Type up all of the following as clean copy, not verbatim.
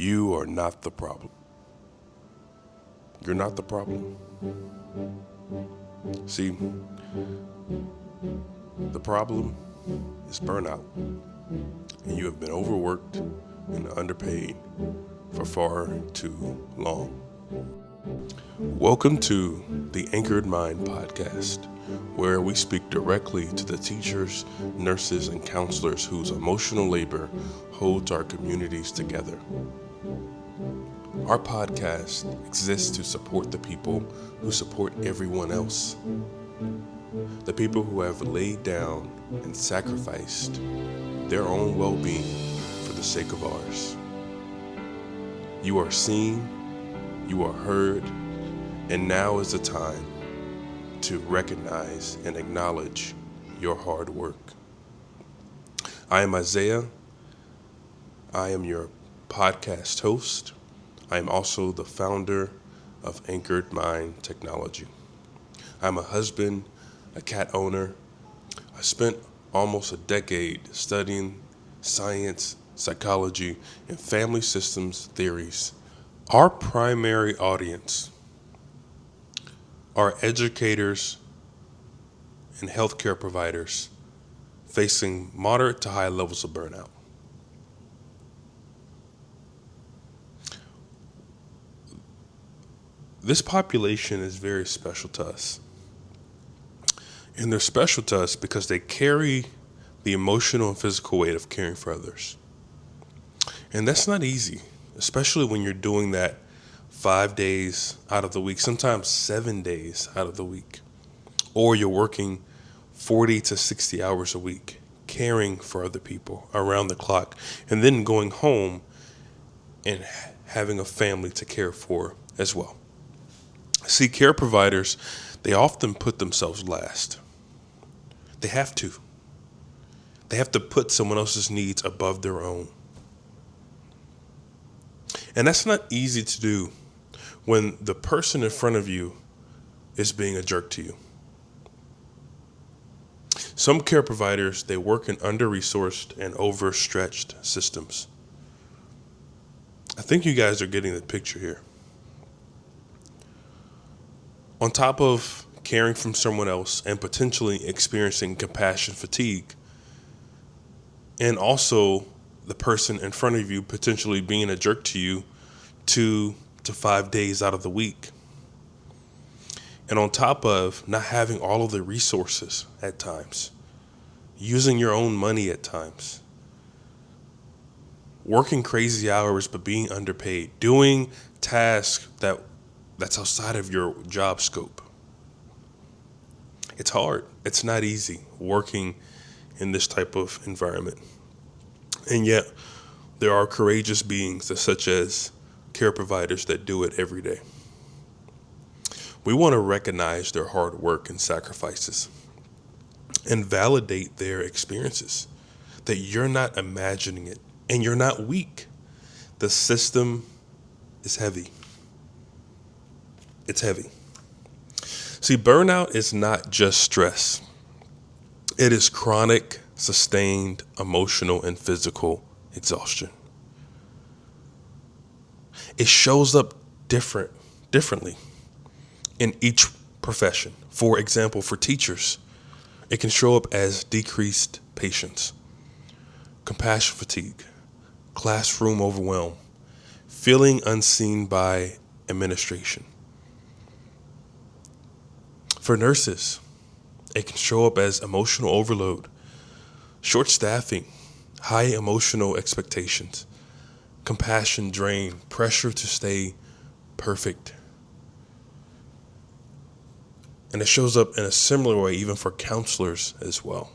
You are not the problem. You're not the problem. See, the problem is burnout, and you have been overworked and underpaid for far too long. Welcome to the Anchored Mind podcast, where we speak directly to the teachers, nurses, and counselors whose emotional labor holds our communities together. Our podcast exists to support the people who support everyone else. The people who have laid down and sacrificed their own well-being for the sake of ours. You are seen, you are heard, and now is the time to recognize and acknowledge your hard work. I am Isaiah. I am your podcast host. I am also the founder of Anchored Mind Technology. I'm a husband, a cat owner. I spent almost a decade studying science, psychology, and family systems theories. Our primary audience are educators and healthcare providers facing moderate to high levels of burnout. This population is very special to us. And they're special to us because they carry the emotional and physical weight of caring for others. And that's not easy, especially when you're doing that 5 days out of the week, sometimes 7 days out of the week. Or you're working 40 to 60 hours a week, caring for other people around the clock, and then going home and having a family to care for as well. See, care providers, they often put themselves last. They have to. They have to put someone else's needs above their own. And that's not easy to do when the person in front of you is being a jerk to you. Some care providers, they work in under-resourced and overstretched systems. I think you guys are getting the picture here. On top of caring for someone else and potentially experiencing compassion fatigue, and also the person in front of you potentially being a jerk to you 2 to 5 days out of the week. And on top of not having all of the resources at times, using your own money at times, working crazy hours but being underpaid, doing tasks that's outside of your job scope. It's hard. It's not easy working in this type of environment. And yet, there are courageous beings such as care providers that do it every day. We want to recognize their hard work and sacrifices and validate their experiences, that you're not imagining it and you're not weak. The system is heavy. It's heavy. See, burnout is not just stress. It is chronic, sustained emotional and physical exhaustion. It shows up differently in each profession. For example, for teachers, it can show up as decreased patience, compassion fatigue, classroom overwhelm, feeling unseen by administration. For nurses, it can show up as emotional overload, short staffing, high emotional expectations, compassion drain, pressure to stay perfect. And it shows up in a similar way even for counselors as well.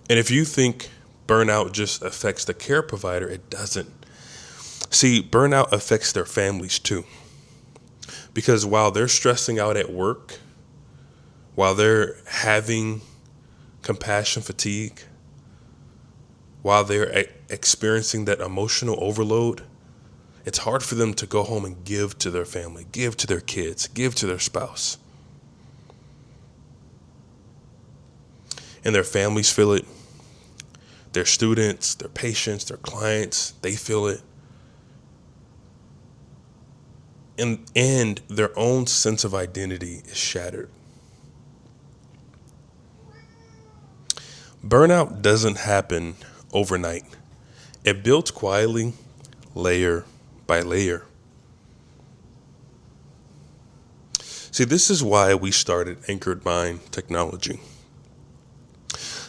And if you think burnout just affects the care provider, it doesn't. See, burnout affects their families too. Because while they're stressing out at work, while they're having compassion fatigue, while they're experiencing that emotional overload, it's hard for them to go home and give to their family, give to their kids, give to their spouse. And their families feel it. Their students, their patients, their clients, they feel it. And their own sense of identity is shattered. Burnout doesn't happen overnight. It builds quietly, layer by layer. See, this is why we started Anchored Mind Technology.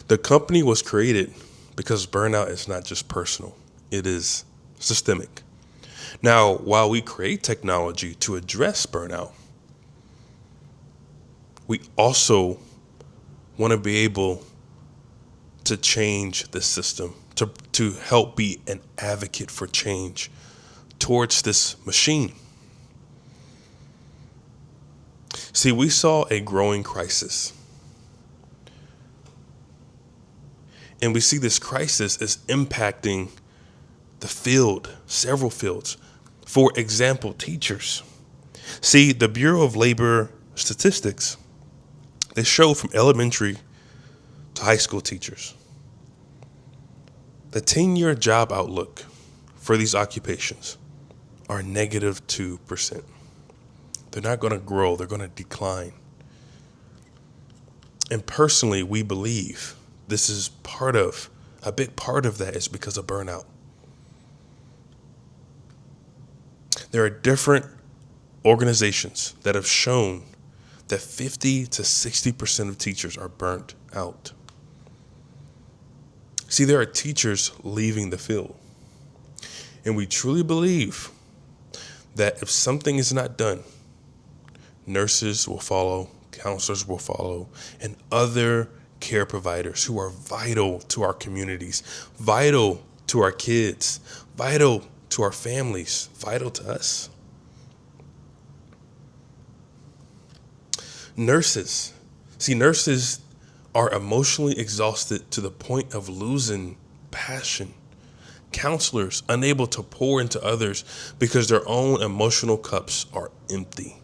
The company was created because burnout is not just personal, it is systemic. Now, while we create technology to address burnout, we also want to be able to change the system, to help be an advocate for change towards this machine. See, we saw a growing crisis. And we see this crisis is impacting the field, several fields. For example, teachers. See, the Bureau of Labor Statistics, they show from elementary to high school teachers, the 10-year job outlook for these occupations are negative 2%. They're not going to grow, they're going to decline. And personally, we believe this is a big part of that is because of burnout. There are different organizations that have shown that 50 to 60% of teachers are burnt out. See, there are teachers leaving the field. And we truly believe that if something is not done, nurses will follow, counselors will follow, and other care providers who are vital to our communities, vital to our kids, vital to our families, vital to us. Nurses. See, nurses are emotionally exhausted to the point of losing passion. Counselors unable to pour into others because their own emotional cups are empty.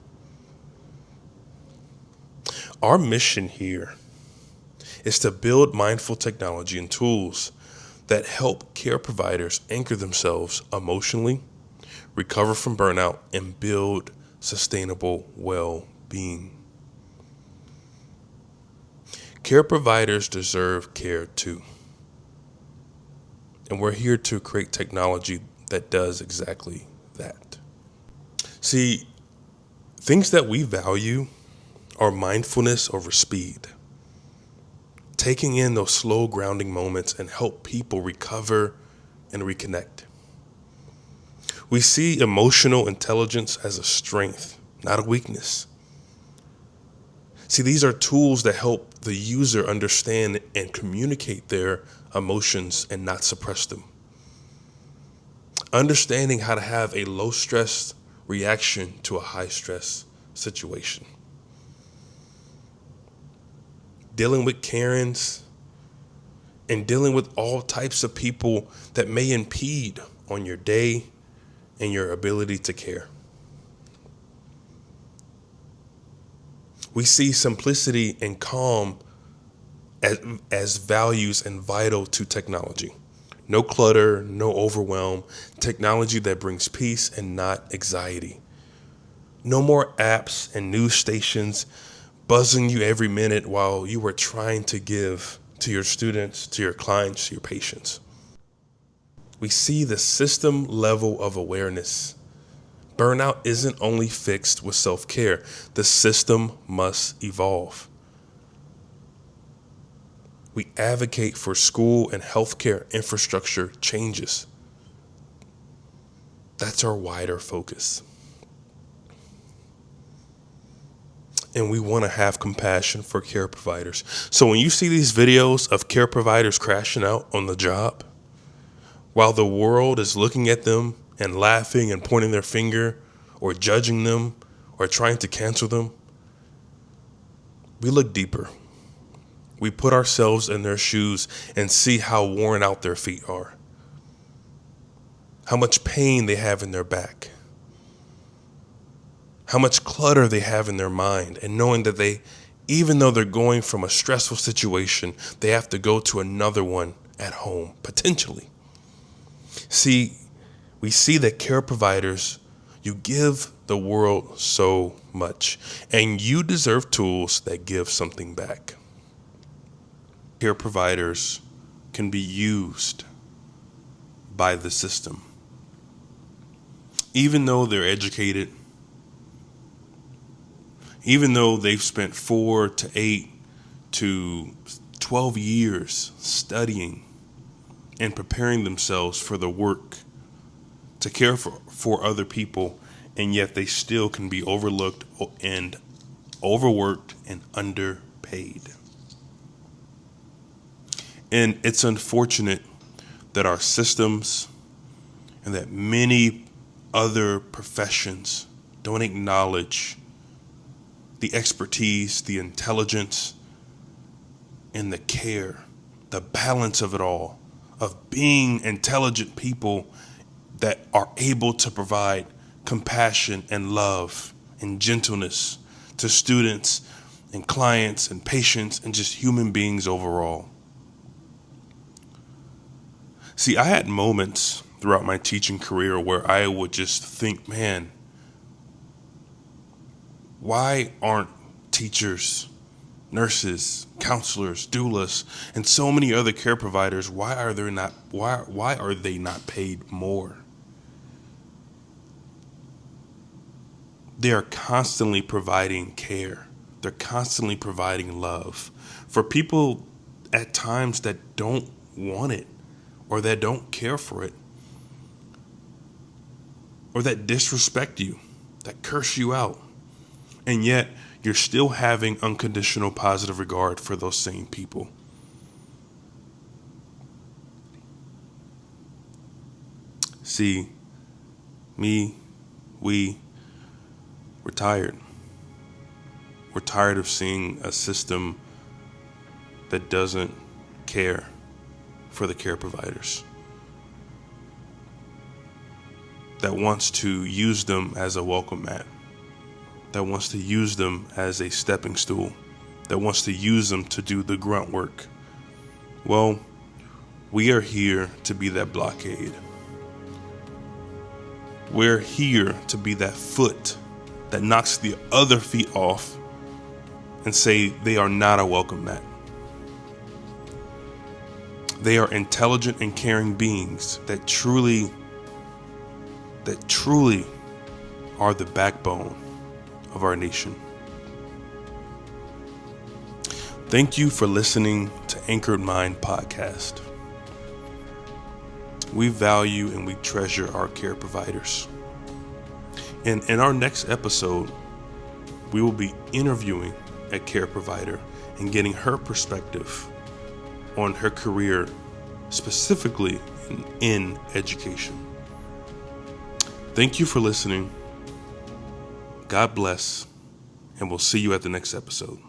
Our mission here is to build mindful technology and tools that help care providers anchor themselves emotionally, recover from burnout, and build sustainable well-being. Care providers deserve care too. And we're here to create technology that does exactly that. See, things that we value are mindfulness over speed, taking in those slow grounding moments and help people recover and reconnect. We see emotional intelligence as a strength, not a weakness. See, these are tools that help the user understand and communicate their emotions and not suppress them. Understanding how to have a low stress reaction to a high stress situation. Dealing with Karens and dealing with all types of people that may impede on your day and your ability to care. We see simplicity and calm as values and vital to technology. No clutter, no overwhelm, technology that brings peace and not anxiety. No more apps and news stations buzzing you every minute while you are trying to give to your students, to your clients, to your patients. We see the system level of awareness. Burnout isn't only fixed with self-care. The system must evolve. We advocate for school and healthcare infrastructure changes. That's our wider focus. And we want to have compassion for care providers. So when you see these videos of care providers crashing out on the job, while the world is looking at them and laughing and pointing their finger or judging them or trying to cancel them, we look deeper. We put ourselves in their shoes and see how worn out their feet are, how much pain they have in their back, how much clutter they have in their mind, and knowing that even though they're going from a stressful situation, they have to go to another one at home, potentially. See, we see that care providers, you give the world so much, and you deserve tools that give something back. Care providers can be used by the system. Even though they're educated, even though they've spent 4 to 8 to 12 years studying and preparing themselves for the work to care for other people, and yet they still can be overlooked and overworked and underpaid. And it's unfortunate that our systems and that many other professions don't acknowledge the expertise, the intelligence, and the care, the balance of it all, of being intelligent people that are able to provide compassion and love and gentleness to students and clients and patients and just human beings overall. See, I had moments throughout my teaching career where I would just think, man, why aren't teachers, nurses, counselors, doulas, and so many other care providers, why are they not paid more? They are constantly providing care. They're constantly providing love for people at times that don't want it, or that don't care for it, or that disrespect you, that curse you out. And yet you're still having unconditional positive regard for those same people. See, we're tired. We're tired of seeing a system that doesn't care for the care providers, that wants to use them as a welcome mat, that wants to use them as a stepping stool, that wants to use them to do the grunt work. Well, we are here to be that blockade. We're here to be that foot that knocks the other feet off and say they are not a welcome mat. They are intelligent and caring beings that truly are the backbone of our nation. Thank you for listening to Anchored Mind Podcast. We value and we treasure our care providers. And in our next episode, we will be interviewing a care provider and getting her perspective on her career, specifically in education. Thank you for listening. God bless, and we'll see you at the next episode.